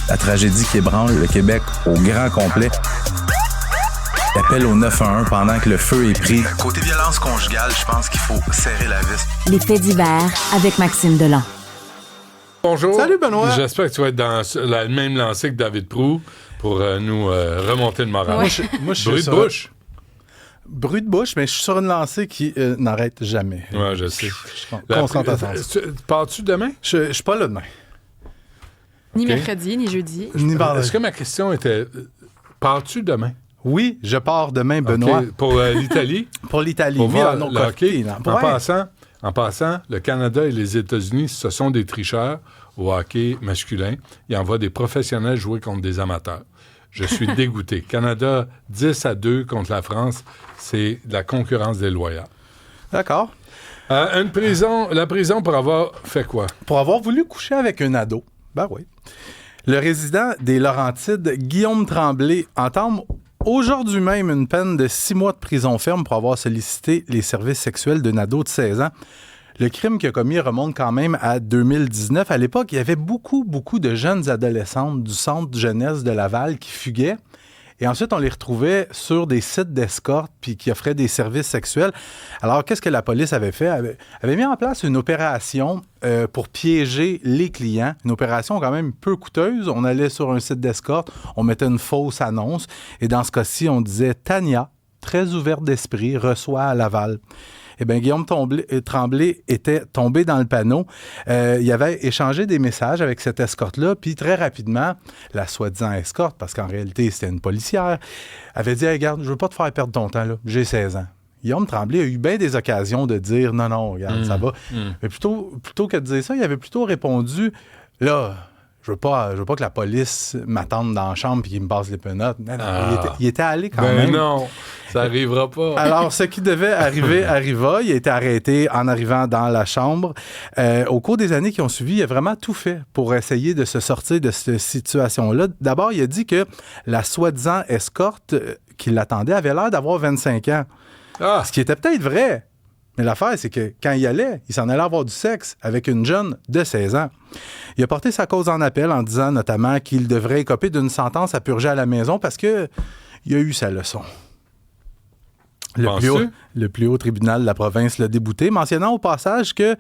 La tragédie qui ébranle le Québec au grand complet. Appel au 911 pendant que le feu est pris. Côté violence conjugale, je pense qu'il faut serrer la vis. Les faits divers avec Maxime Delan. Bonjour. Salut Benoît. J'espère que tu vas être dans la même lancée que David Proulx pour nous remonter le moral. Moi, je suis Bruit de bouche. Bruit de bouche, mais je suis sur une lancée qui n'arrête jamais. Oui, je sais. Concentration. Pars-tu demain? Je suis pas là demain. Ni Ok. mercredi, ni jeudi. Ni vendredi. Est-ce que ma question était pars-tu demain? Oui, je pars demain, Benoît, OK. Pour l'Italie? pour l'Italie. Pour Oui, voir non, le hockey. pour En passant, le Canada et les États-Unis, ce sont des tricheurs au hockey masculin. Ils envoient des professionnels jouer contre des amateurs. Je suis dégoûté. Canada 10-2 contre la France, c'est de la concurrence déloyale. D'accord. La prison pour avoir fait quoi? Pour avoir voulu coucher avec un ado. Ben oui. Le résident des Laurentides, Guillaume Tremblay, entame aujourd'hui même une peine de 6 mois de prison ferme pour avoir sollicité les services sexuels d'un ado de 16 ans. Le crime qu'il a commis remonte quand même à 2019. À l'époque, il y avait beaucoup de jeunes adolescentes du centre de jeunesse de Laval qui fuguaient. Et ensuite, on les retrouvait sur des sites d'escorte puis qui offraient des services sexuels. Alors, qu'est-ce que la police avait fait? Elle avait mis en place une opération pour piéger les clients. Une opération quand même peu coûteuse. On allait sur un site d'escorte, on mettait une fausse annonce. Et dans ce cas-ci, on disait « Tania, très ouverte d'esprit, reçoit à Laval ». Eh bien, Guillaume Tremblay était tombé dans le panneau. Il avait échangé des messages avec cette escorte-là, puis très rapidement, la soi-disant escorte, parce qu'en réalité, c'était une policière, avait dit hey, « Regarde, je veux pas te faire perdre ton temps, là. J'ai 16 ans. » Guillaume Tremblay a eu bien des occasions de dire « Non, regarde, ça va. » Mais plutôt que de dire ça, il avait plutôt répondu « Là, je veux pas que la police m'attende dans la chambre et qu'il me passe les penottes. » Non, il était allé quand même. Non, ça arrivera pas. Alors, ce qui devait arriver arriva. Il a été arrêté en arrivant dans la chambre. Au cours des années qui ont suivi, il a vraiment tout fait pour essayer de se sortir de cette situation-là. D'abord, il a dit que la soi-disant escorte qui l'attendait avait l'air d'avoir 25 ans. Ce qui était peut-être vrai. Mais l'affaire, c'est que quand il allait, il s'en allait avoir du sexe avec une jeune de 16 ans. Il a porté sa cause en appel en disant notamment qu'il devrait écoper d'une sentence à purger à la maison parce que il a eu sa leçon. Le plus haut tribunal de la province l'a débouté, mentionnant au passage que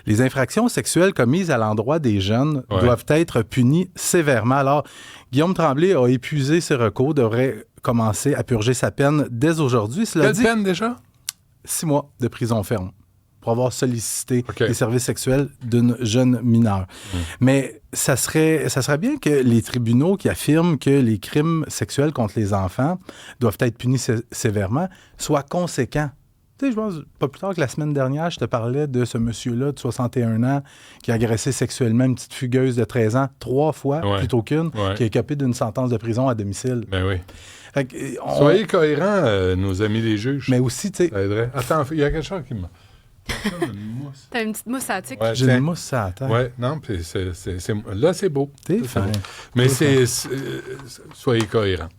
les infractions sexuelles commises à l'endroit des jeunes doivent être punies sévèrement. Alors, Guillaume Tremblay a épuisé ses recours, devrait commencer à purger sa peine dès aujourd'hui. Quelle peine déjà? 6 mois de prison ferme pour avoir sollicité les services sexuels d'une jeune mineure. Mais ça serait bien que les tribunaux qui affirment que les crimes sexuels contre les enfants doivent être punis sévèrement soient conséquents. Tu sais, je pense, pas plus tard que la semaine dernière, je te parlais de ce monsieur-là de 61 ans qui a agressé sexuellement une petite fugueuse de 13 ans 3 fois plutôt qu'une, qui a écopé d'une sentence de prison à domicile. Ben oui. Soyez cohérents, nos amis les juges. Mais aussi, tu sais... Attends, il y a quelque chose qui m'a... T'as une petite mousse à la tique. J'ai une mousse à la tête. Oui, non, puis là, c'est beau. T'es fin. Mais soyez cohérents.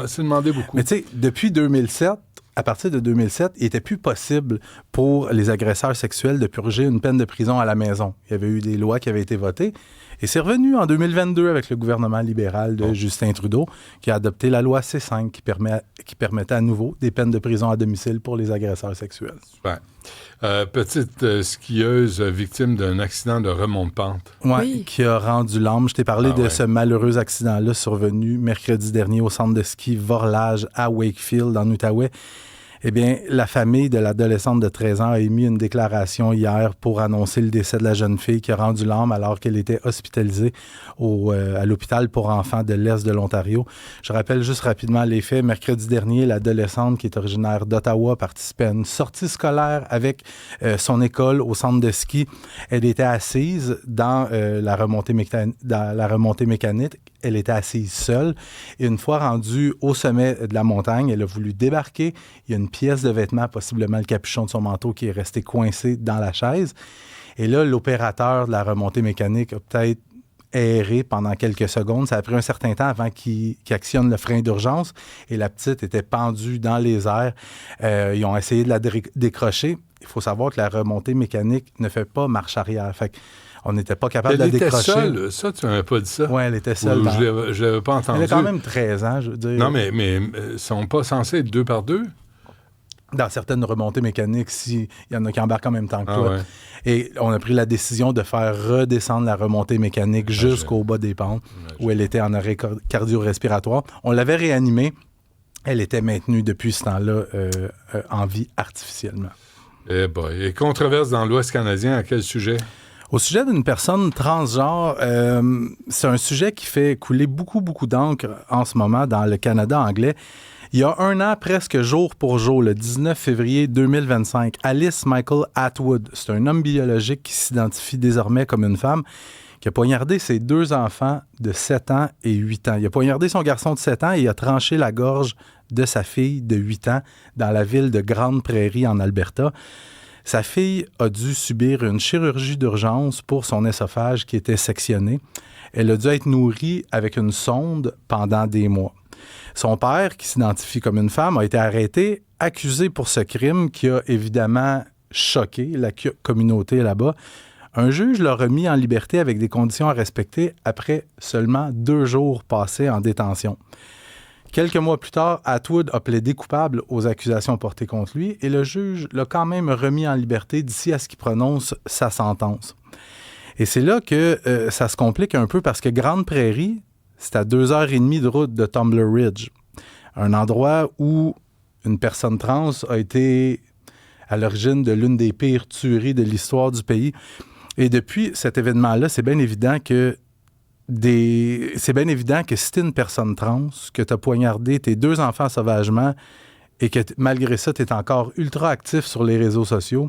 C'est demandé beaucoup. Mais tu sais, depuis 2007, à partir de 2007, il n'était plus possible pour les agresseurs sexuels de purger une peine de prison à la maison. Il y avait eu des lois qui avaient été votées. Et c'est revenu en 2022 avec le gouvernement libéral de Justin Trudeau qui a adopté la loi C5 qui permettait à nouveau des peines de prison à domicile pour les agresseurs sexuels. Super. Petite skieuse victime d'un accident de remonte-pente. Oui, qui a rendu l'âme. Je t'ai parlé de ce malheureux accident-là survenu mercredi dernier au centre de ski Vorlage à Wakefield, en Outaouais. Eh bien, la famille de l'adolescente de 13 ans a émis une déclaration hier pour annoncer le décès de la jeune fille qui a rendu l'âme alors qu'elle était hospitalisée à l'hôpital pour enfants de l'Est de l'Ontario. Je rappelle juste rapidement les faits. Mercredi dernier, l'adolescente qui est originaire d'Ottawa participait à une sortie scolaire avec son école au centre de ski. Elle était assise dans la remontée mécanique. Elle était assise seule. Et une fois rendue au sommet de la montagne, elle a voulu débarquer. Il y a une pièce de vêtement, possiblement le capuchon de son manteau, qui est resté coincé dans la chaise. Et là, l'opérateur de la remontée mécanique a peut-être erré pendant quelques secondes. Ça a pris un certain temps avant qu'il actionne le frein d'urgence. Et la petite était pendue dans les airs. Ils ont essayé de la décrocher. Il faut savoir que la remontée mécanique ne fait pas marche arrière. Fait On n'était pas capable Elle de la était décrocher. seule. Ça, tu m'avais pas dit ça. Oui, elle était seule. Je l'avais pas entendu. Elle a quand même 13 ans, je veux dire. Non, mais ils sont pas censés être 2 par 2? Dans certaines remontées mécaniques, il y en a qui embarquent en même temps que toi. Ouais. Et on a pris la décision de faire redescendre la remontée mécanique jusqu'au bas des pentes, où elle était en arrêt cardio-respiratoire. On l'avait réanimée. Elle était maintenue depuis ce temps-là en vie artificiellement. Eh boy. Et controverse dans l'Ouest canadien, à quel sujet? Au sujet d'une personne transgenre, c'est un sujet qui fait couler beaucoup, beaucoup d'encre en ce moment dans le Canada anglais. Il y a un an, presque jour pour jour, le 19 février 2025, Alice Michael Atwood, c'est un homme biologique qui s'identifie désormais comme une femme, qui a poignardé ses 2 enfants de 7 ans et 8 ans. Il a poignardé son garçon de 7 ans et il a tranché la gorge de sa fille de 8 ans dans la ville de Grande Prairie, en Alberta. Sa fille a dû subir une chirurgie d'urgence pour son œsophage qui était sectionné. Elle a dû être nourrie avec une sonde pendant des mois. Son père, qui s'identifie comme une femme, a été arrêté, accusé pour ce crime qui a évidemment choqué la communauté là-bas. Un juge l'a remis en liberté avec des conditions à respecter après seulement 2 jours passés en détention. Quelques mois plus tard, Atwood a plaidé coupable aux accusations portées contre lui et le juge l'a quand même remis en liberté d'ici à ce qu'il prononce sa sentence. Et c'est là que ça se complique un peu parce que Grande Prairie, c'est à 2h30 de route de Tumbler Ridge, un endroit où une personne trans a été à l'origine de l'une des pires tueries de l'histoire du pays. Et depuis cet événement-là, c'est bien évident que si t'es une personne trans, que t'as poignardé tes 2 enfants sauvagement et que malgré ça, t'es encore ultra actif sur les réseaux sociaux,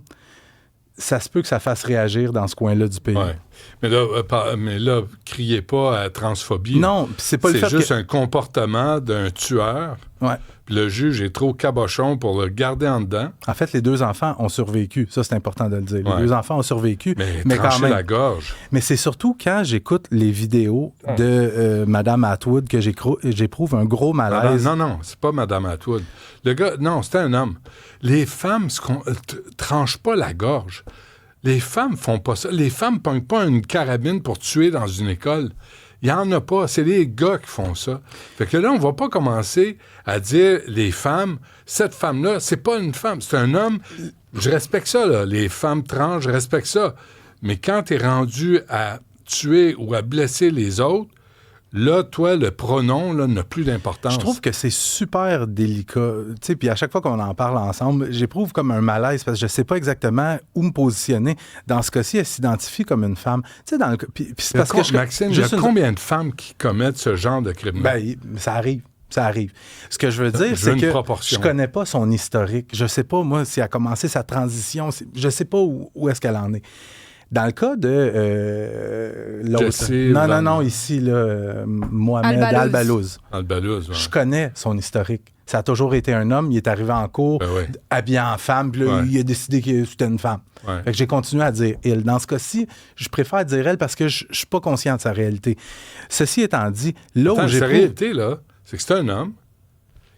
ça se peut que ça fasse réagir dans ce coin-là du pays. Ouais. Mais là, criez pas à transphobie. Non, c'est pas le fait C'est juste un comportement d'un tueur. Ouais. Puis le juge est trop cabochon pour le garder en dedans. En fait, les 2 enfants ont survécu. Ça, c'est important de le dire. Ouais. Les 2 enfants ont survécu. Mais quand trancher même. la gorge. Mais c'est surtout quand j'écoute les vidéos de Mme Atwood que j'éprouve un gros malaise. Non, c'est pas Mme Atwood. Le gars, non, c'était un homme. Les femmes tranchent pas la gorge. Les femmes font pas ça. Les femmes pognent pas une carabine pour tuer dans une école. Il y en a pas. C'est les gars qui font ça. Fait que là, on va pas commencer à dire les femmes, cette femme-là, c'est pas une femme, c'est un homme. Je respecte ça, là. Les femmes trans, je respecte ça. Mais quand t'es rendu à tuer ou à blesser les autres, là, toi, le pronom, là, n'a plus d'importance. Je trouve que c'est super délicat. Tu sais, puis à chaque fois qu'on en parle ensemble, j'éprouve comme un malaise parce que je sais pas exactement où me positionner. Dans ce cas-ci, elle s'identifie comme une femme. Tu sais, dans le puis c'est parce que Maxime, il y a combien de femmes qui commettent ce genre de crime? Ben, ça arrive. Ça arrive. Ce que je veux dire, c'est que je connais pas son historique. Je sais pas, moi, si elle a commencé sa transition. Je sais pas où est-ce qu'elle en est. Dans le cas de l'autre... Non, ici, là, Mohamed Al-Balouz. Ouais. Je connais son historique. Ça a toujours été un homme. Il est arrivé en cours, habillé en femme, puis là, il a décidé que c'était une femme. Ouais. Fait que j'ai continué à dire « il ». Dans ce cas-ci, je préfère dire « elle » parce que je suis pas conscient de sa réalité. Ceci étant dit, là où j'ai... Sa réalité, là, c'est que c'est un homme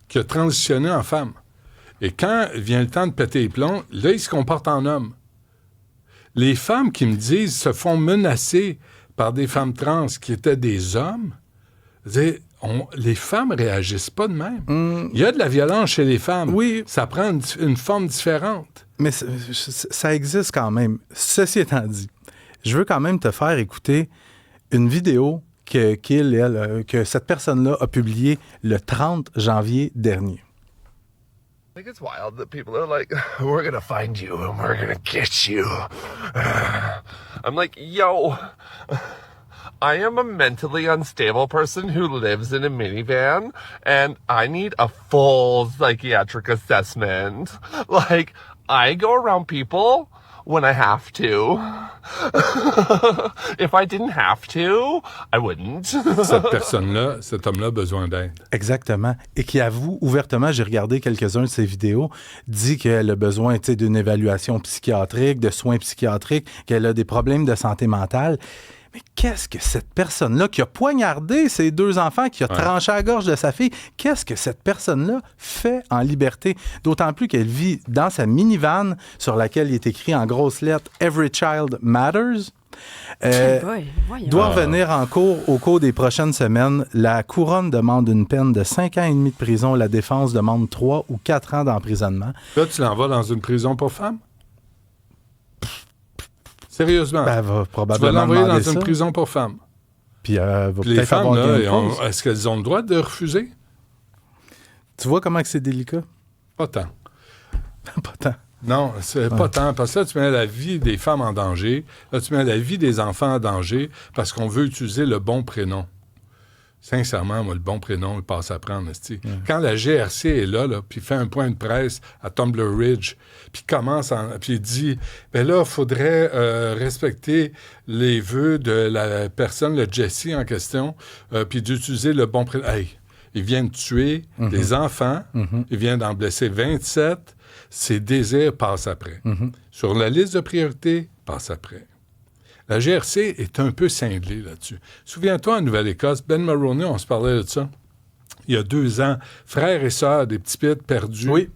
qui a transitionné en femme. Et quand vient le temps de péter les plombs, là, il se comporte en homme. Les femmes qui me disent se font menacer par des femmes trans qui étaient des hommes, les femmes réagissent pas de même. Il y a de la violence chez les femmes. Oui. Ça prend une forme différente. Mais ça existe quand même. Ceci étant dit, je veux quand même te faire écouter une vidéo que cette personne-là a publiée le 30 janvier dernier. I think it's wild that people are like, we're gonna find you and we're gonna get you. I'm like, yo, I am a mentally unstable person who lives in a minivan and I need a full psychiatric assessment. Like, I go around people when I have to. If I didn't have to, I wouldn't. Cet homme-là a besoin d'aide. Exactement. Et qui avoue ouvertement, j'ai regardé quelques-uns de ses vidéos, dit qu'elle a besoin d'une évaluation psychiatrique, de soins psychiatriques, qu'elle a des problèmes de santé mentale. Mais qu'est-ce que cette personne-là qui a poignardé ses 2 enfants, qui a tranché la gorge de sa fille, qu'est-ce que cette personne-là fait en liberté? D'autant plus qu'elle vit dans sa minivan sur laquelle il est écrit en grosses lettres « Every child matters ». Doit revenir en cours au cours des prochaines semaines. La couronne demande une peine de 5 ans et demi de prison. La défense demande 3 ou 4 ans d'emprisonnement. Là, tu l'envoies dans une prison pour femmes? Sérieusement? Ben, elle va Tu probablement vas l'envoyer dans demander une ça. prison pour femmes. Puis va Les peut-être femmes, avoir là, gain de cause. est-ce qu'elles ont le droit de refuser? Tu vois comment que c'est délicat? Pas tant. Pas tant. Non, c'est pas tant. Parce que là, tu mets la vie des femmes en danger. Là, tu mets la vie des enfants en danger parce qu'on veut utiliser le bon prénom. Sincèrement, moi, le bon prénom, il passe à prendre. Quand la GRC est là, puis fait un point de presse à Tumbler Ridge, puis puis il dit, ben là, il faudrait respecter les vœux de la personne, le Jesse en question, puis d'utiliser le bon prénom. Hey, il vient de tuer des enfants, il vient d'en blesser 27, ses désirs passent après. Sur la liste de priorités, passe après. La GRC est un peu cinglée là-dessus. Souviens-toi, en Nouvelle-Écosse, Ben Mulroney, on se parlait de ça, il y a 2 ans, frères et sœurs des petits pits perdus. Oui.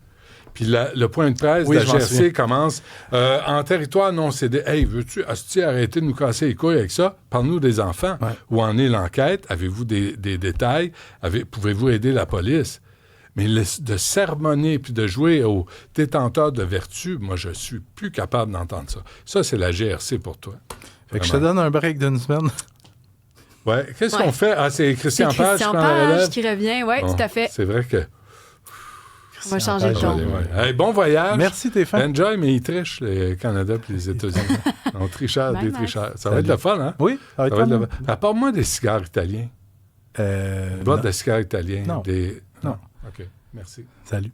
Puis le point de presse de la GRC commence en territoire non cédé. Hey, veux-tu arrêter de nous casser les couilles avec ça? Parle-nous des enfants. Ouais. Où en est l'enquête? Avez-vous des détails? Pouvez-vous aider la police? Mais de sermonner puis de jouer aux détenteurs de vertu, moi, je suis plus capable d'entendre ça. Ça, c'est la GRC pour toi. Fait que je te donne un break d'une semaine. Ouais. Qu'est-ce qu'on fait? Ah, c'est Christian Page qui prend la relève? qui revient, oui, tout à fait. C'est vrai que... On va changer le ton. Hey, bon voyage. Merci, Stéphane. Enjoy, mais ils trichent, le Canada et les États-Unis. On tricheurs, des tricheurs. Ça va être le fun, hein? Oui, ça va être le fun. Apporte-moi des cigares italiens. Une boîte de cigares italiens. Non. Non. OK, merci. Salut.